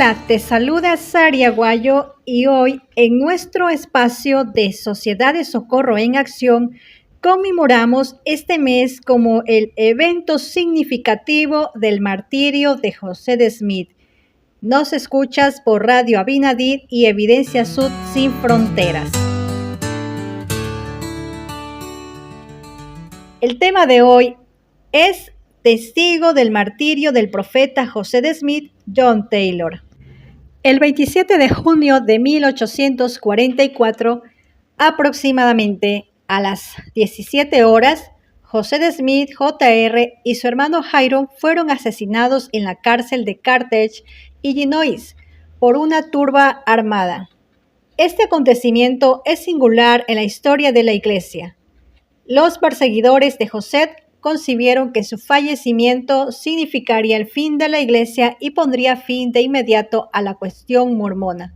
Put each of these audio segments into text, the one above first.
Hola, te saluda Sari Aguayo y hoy en nuestro espacio de Sociedad de Socorro en Acción conmemoramos este mes como el evento significativo del martirio de José de Smith. Nos escuchas por Radio Abinadir y Evidencia Sud Sin Fronteras. El tema de hoy es testigo del martirio del profeta José de Smith, John Taylor. El 27 de junio de 1844, aproximadamente a las 17 horas, José de Smith, Jr. y su hermano Hiram fueron asesinados en la cárcel de Carthage, Illinois, por una turba armada. Este acontecimiento es singular en la historia de la Iglesia. Los perseguidores de José concibieron que su fallecimiento significaría el fin de la Iglesia y pondría fin de inmediato a la cuestión mormona.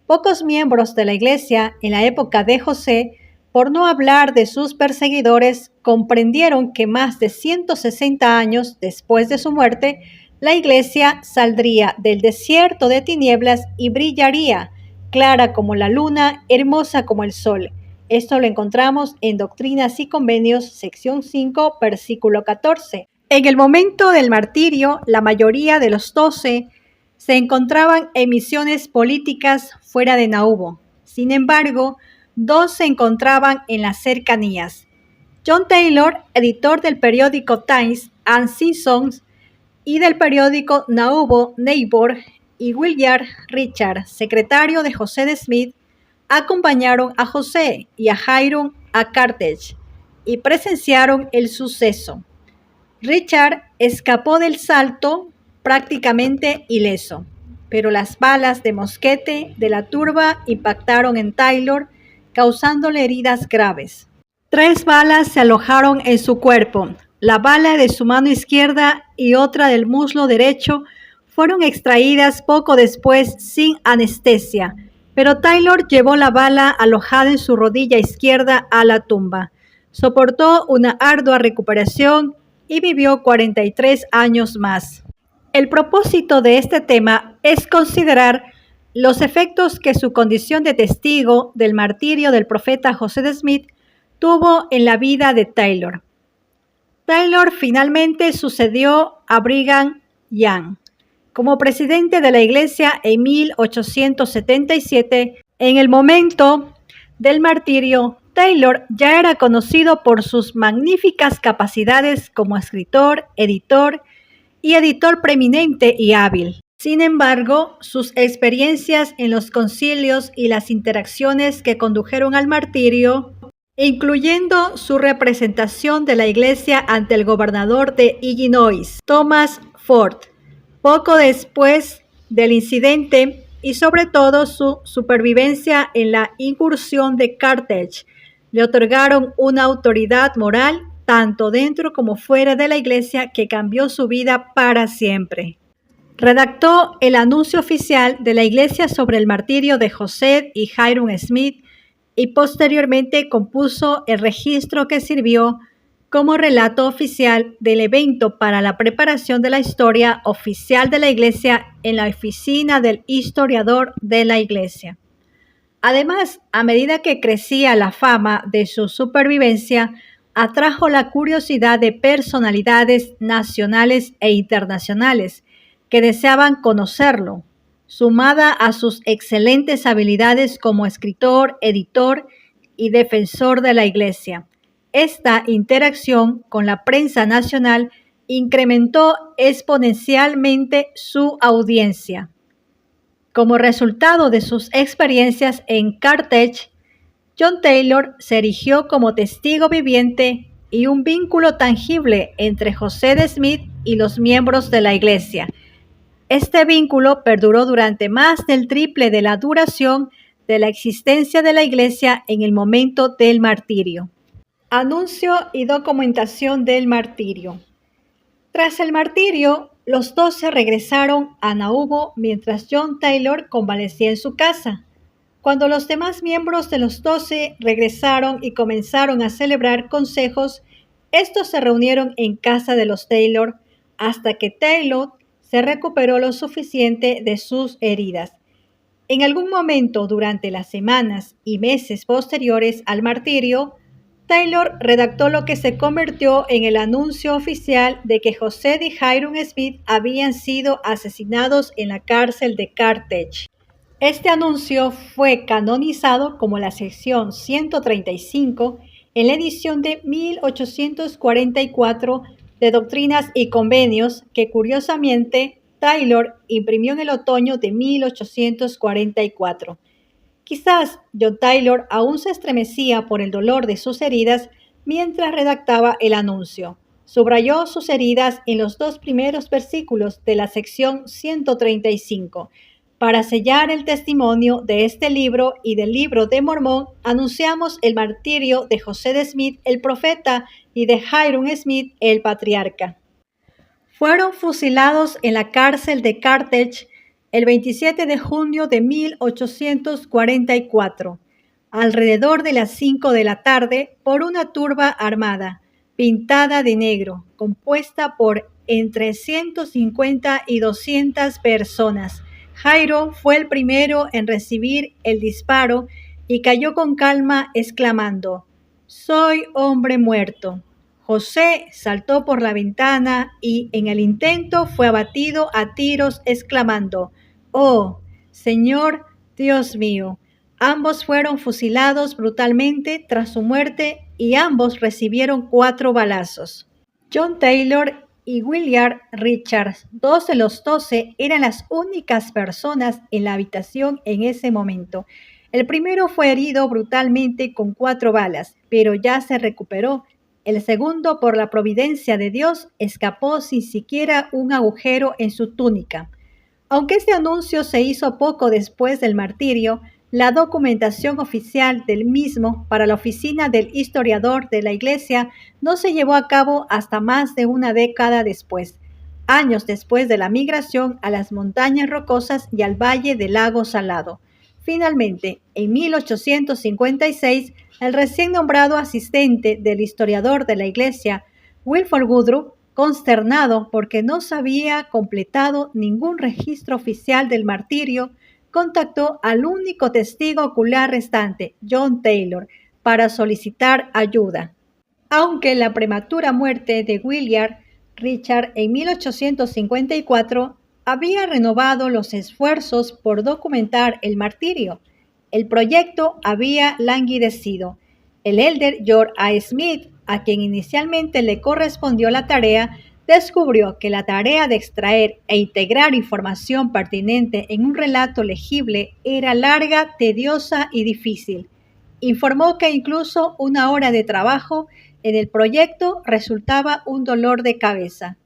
Pocos miembros de la Iglesia en la época de José, por no hablar de sus perseguidores, comprendieron que más de 160 años después de su muerte, la Iglesia saldría del desierto de tinieblas y brillaría, clara como la luna, hermosa como el sol. Esto lo encontramos en Doctrinas y Convenios, sección 5, versículo 14. En el momento del martirio, la mayoría de los 12 se encontraban en misiones políticas fuera de Nauvoo. Sin embargo, 2 se encontraban en las cercanías. John Taylor, editor del periódico Times and Seasons y del periódico Nauvoo Neighbor, y William Richard, secretario de José de Smith, acompañaron a José y a Hiram a Carthage y presenciaron el suceso. Richard escapó del salto prácticamente ileso, pero las balas de mosquete de la turba impactaron en Taylor, causándole heridas graves. 3 balas se alojaron en su cuerpo. La bala de su mano izquierda y otra del muslo derecho fueron extraídas poco después sin anestesia, pero Taylor llevó la bala alojada en su rodilla izquierda a la tumba. Soportó una ardua recuperación y vivió 43 años más. El propósito de este tema es considerar los efectos que su condición de testigo del martirio del profeta José de Smith tuvo en la vida de Taylor. Taylor finalmente sucedió a Brigham Young como presidente de la Iglesia en 1877. En el momento del martirio, Taylor ya era conocido por sus magníficas capacidades como escritor, editor y editor preeminente y hábil. Sin embargo, sus experiencias en los concilios y las interacciones que condujeron al martirio, incluyendo su representación de la Iglesia ante el gobernador de Illinois, Thomas Ford, poco después del incidente, y sobre todo su supervivencia en la incursión de Carthage, le otorgaron una autoridad moral tanto dentro como fuera de la Iglesia que cambió su vida para siempre. Redactó el anuncio oficial de la Iglesia sobre el martirio de José y Hiram Smith y posteriormente compuso el registro que sirvió como relato oficial del evento para la preparación de la historia oficial de la Iglesia en la oficina del historiador de la Iglesia. Además, a medida que crecía la fama de su supervivencia, atrajo la curiosidad de personalidades nacionales e internacionales que deseaban conocerlo, sumada a sus excelentes habilidades como escritor, editor y defensor de la Iglesia. Esta interacción con la prensa nacional incrementó exponencialmente su audiencia. Como resultado de sus experiencias en Carthage, John Taylor se erigió como testigo viviente y un vínculo tangible entre José de Smith y los miembros de la Iglesia. Este vínculo perduró durante más del triple de la duración de la existencia de la Iglesia en el momento del martirio. Anuncio y documentación del martirio. Tras el martirio, los 12 regresaron a Nauvoo mientras John Taylor convalecía en su casa. Cuando los demás miembros de los 12 regresaron y comenzaron a celebrar consejos, estos se reunieron en casa de los Taylor hasta que Taylor se recuperó lo suficiente de sus heridas. En algún momento durante las semanas y meses posteriores al martirio, Taylor redactó lo que se convirtió en el anuncio oficial de que José y Hyrum Smith habían sido asesinados en la cárcel de Carthage. Este anuncio fue canonizado como la sección 135 en la edición de 1844 de Doctrinas y Convenios que curiosamente Taylor imprimió en el otoño de 1844. Quizás John Taylor aún se estremecía por el dolor de sus heridas mientras redactaba el anuncio. Subrayó sus heridas en los 2 primeros versículos de la sección 135. Para sellar el testimonio de este libro y del libro de Mormón, anunciamos el martirio de José de Smith, el profeta, y de Hyrum Smith, el patriarca. Fueron fusilados en la cárcel de Carthage el 27 de junio de 1844, alrededor de las 5 de la tarde, por una turba armada, pintada de negro, compuesta por entre 150 y 200 personas. Hyrum fue el primero en recibir el disparo y cayó con calma exclamando: «Soy hombre muerto». José saltó por la ventana y en el intento fue abatido a tiros exclamando: «¡Oh, Señor, Dios mío!». Ambos fueron fusilados brutalmente tras su muerte y ambos recibieron 4 balazos. John Taylor y William Richards, 2 de los 12, eran las únicas personas en la habitación en ese momento. El primero fue herido brutalmente con 4 balas, pero ya se recuperó. El segundo, por la providencia de Dios, escapó sin siquiera un agujero en su túnica. Aunque este anuncio se hizo poco después del martirio, la documentación oficial del mismo para la oficina del historiador de la Iglesia no se llevó a cabo hasta más de una década después, años después de la migración a las montañas rocosas y al valle del lago Salado. Finalmente, en 1856, el recién nombrado asistente del historiador de la Iglesia, Wilford Woodruff, consternado porque no se había completado ningún registro oficial del martirio, contactó al único testigo ocular restante, John Taylor, para solicitar ayuda. Aunque la prematura muerte de William Richard en 1854 había renovado los esfuerzos por documentar el martirio, el proyecto había languidecido. El elder George A. Smith, a quien inicialmente le correspondió la tarea, descubrió que la tarea de extraer e integrar información pertinente en un relato legible era larga, tediosa y difícil. Informó que incluso 1 hora de trabajo en el proyecto resultaba un dolor de cabeza.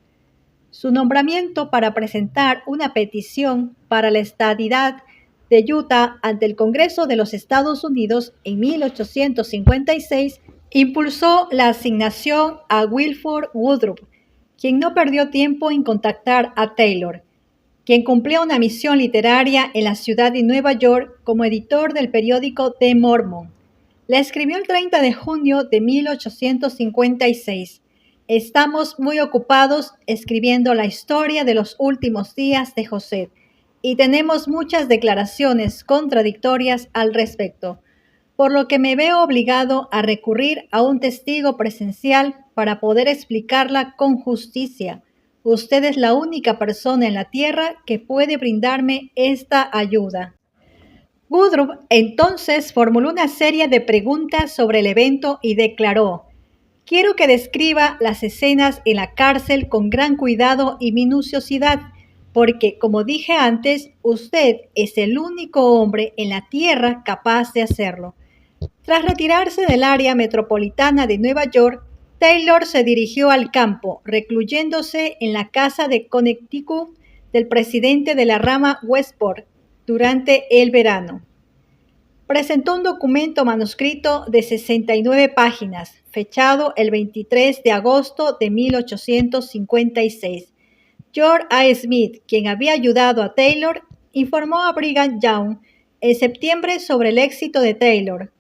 Su nombramiento para presentar una petición para la estadidad de Utah ante el Congreso de los Estados Unidos en 1856 impulsó la asignación a Wilford Woodruff, quien no perdió tiempo en contactar a Taylor, quien cumplía una misión literaria en la ciudad de Nueva York como editor del periódico The Mormon. Le escribió el 30 de junio de 1856. «Estamos muy ocupados escribiendo la historia de los últimos días de José y tenemos muchas declaraciones contradictorias al respecto, por lo que me veo obligado a recurrir a un testigo presencial para poder explicarla con justicia. Usted es la única persona en la tierra que puede brindarme esta ayuda». Woodruff entonces formuló una serie de preguntas sobre el evento y declaró: «Quiero que describa las escenas en la cárcel con gran cuidado y minuciosidad, porque, como dije antes, usted es el único hombre en la tierra capaz de hacerlo». Tras retirarse del área metropolitana de Nueva York, Taylor se dirigió al campo, recluyéndose en la casa de Connecticut del presidente de la rama Westport durante el verano. Presentó un documento manuscrito de 69 páginas, fechado el 23 de agosto de 1856. George A. Smith, quien había ayudado a Taylor, informó a Brigham Young en septiembre sobre el éxito de Taylor.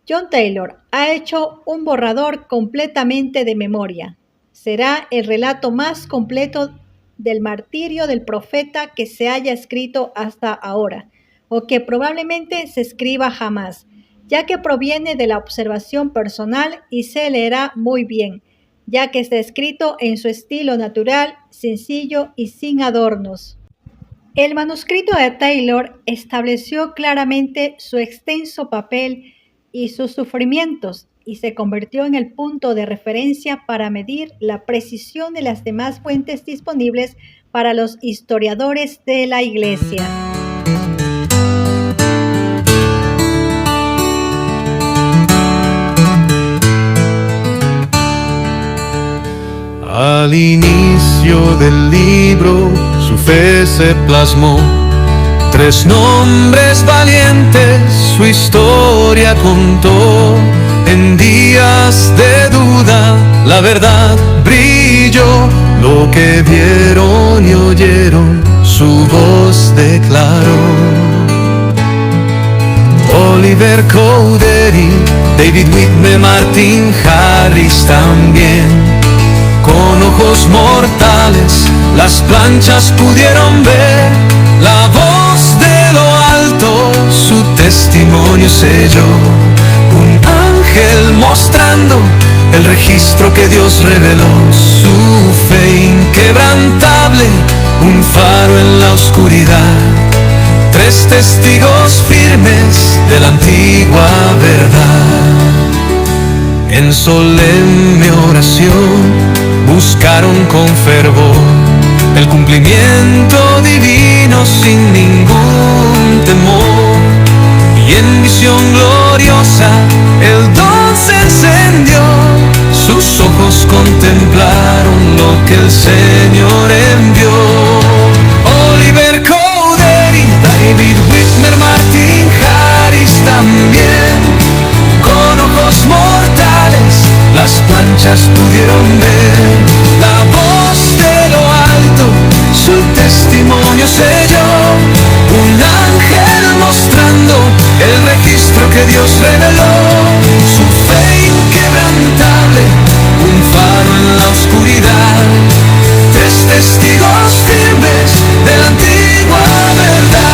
«John Taylor ha hecho un borrador completamente de memoria. Será el relato más completo del martirio del profeta que se haya escrito hasta ahora, o que probablemente se escriba jamás, ya que proviene de la observación personal y se leerá muy bien, ya que está escrito en su estilo natural, sencillo y sin adornos. El manuscrito de Taylor estableció claramente su extenso papel y sus sufrimientos y se convirtió en el punto de referencia para medir la precisión de las demás fuentes disponibles para los historiadores de la Iglesia. Al inicio del libro su fe se plasmó, 3 nombres valientes su historia contó. En días de duda la verdad brilló, lo que vieron y oyeron su voz declaró. Oliver Cowdery, David Whitmer, Martin Harris también. Con ojos mortales las planchas pudieron ver, la voz de lo alto su testimonio selló. Un ángel mostrando el registro que Dios reveló, su fe inquebrantable, un faro en la oscuridad. 3 testigos firmes de la antigua verdad. En solemne oración buscaron con fervor el cumplimiento divino sin ningún temor. Y en visión gloriosa el don se encendió, sus ojos contemplaron lo que el Señor envió. Oliver Cowdery, David Whitmer, Martin Harris también. Con ojos mortales las planchas pudieron ver, la voz de lo alto su testimonio selló. Un ángel mostrando el registro que Dios reveló, su fe inquebrantable, un faro en la oscuridad. 3 testigos firmes de la antigua verdad.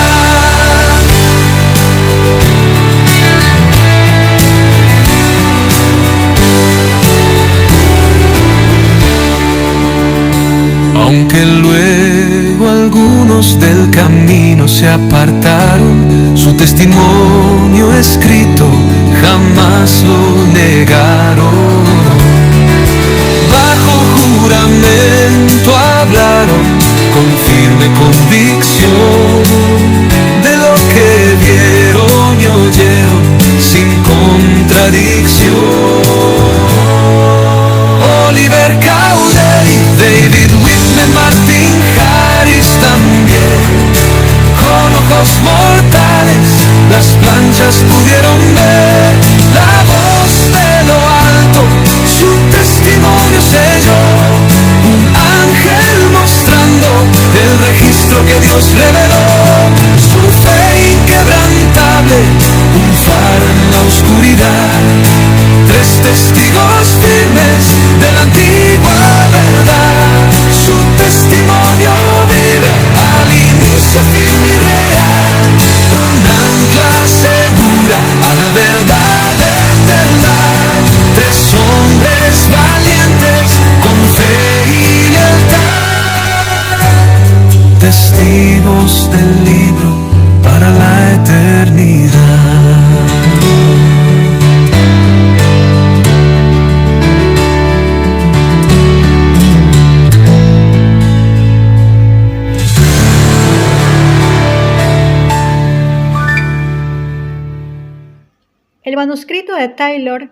Aunque luego algunos del camino se apartaron, su testimonio escrito jamás lo negaron. Bajo juramento hablaron con firme convicción de lo que vieron y oyeron sin contradicción. Oliver Cowdery, David Whitmer, Martin Harris también. Con ojos mortales las planchas pudieron ver, la voz de lo alto su testimonio selló. Un ángel mostrando el registro que Dios reveló, su fe inquebrantable, un faro en la oscuridad. 3 testigos firmes de la antigua verdad, su testimonio vive al inicio firme y real. Un ancla segura a la verdad eterna. 3 hombres valientes con fe y lealtad, testigos del libro para la eternidad. El manuscrito de Taylor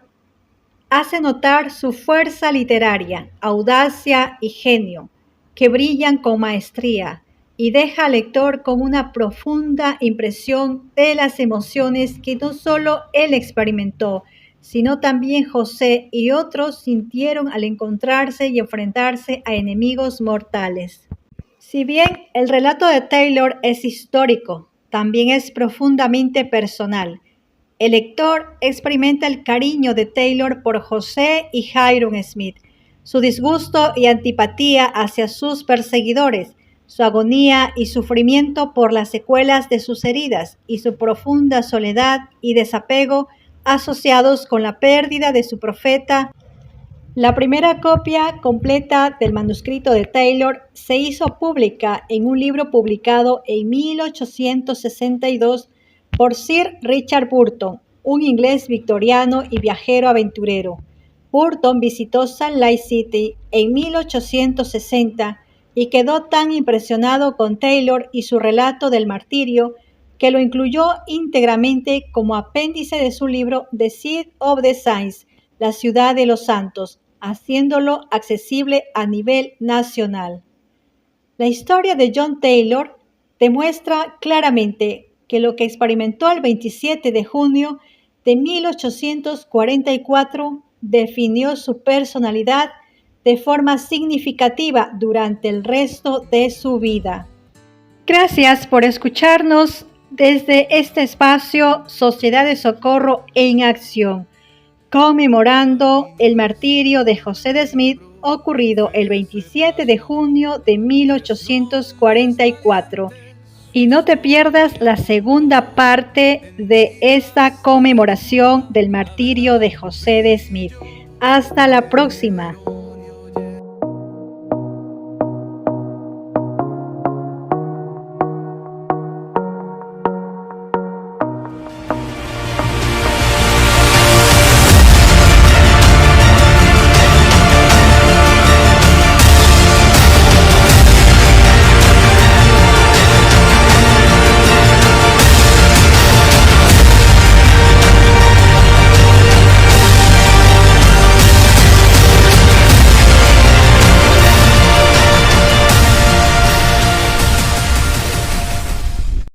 hace notar su fuerza literaria, audacia y genio, que brillan con maestría y deja al lector con una profunda impresión de las emociones que no solo él experimentó, sino también José y otros sintieron al encontrarse y enfrentarse a enemigos mortales. Si bien el relato de Taylor es histórico, también es profundamente personal. El lector experimenta el cariño de Taylor por José y Hyrum Smith, su disgusto y antipatía hacia sus perseguidores, su agonía y sufrimiento por las secuelas de sus heridas y su profunda soledad y desapego asociados con la pérdida de su profeta. La primera copia completa del manuscrito de Taylor se hizo pública en un libro publicado en 1862 por Sir Richard Burton, un inglés victoriano y viajero aventurero. Burton visitó Salt Lake City en 1860 y quedó tan impresionado con Taylor y su relato del martirio que lo incluyó íntegramente como apéndice de su libro The City of the Saints, la ciudad de los santos, haciéndolo accesible a nivel nacional. La historia de John Taylor demuestra claramente que lo que experimentó el 27 de junio de 1844 definió su personalidad de forma significativa durante el resto de su vida. Gracias por escucharnos desde este espacio Sociedad de Socorro en Acción, conmemorando el martirio de José de Smith ocurrido el 27 de junio de 1844. Y no te pierdas la segunda parte de esta conmemoración del martirio de José de Smith. Hasta la próxima.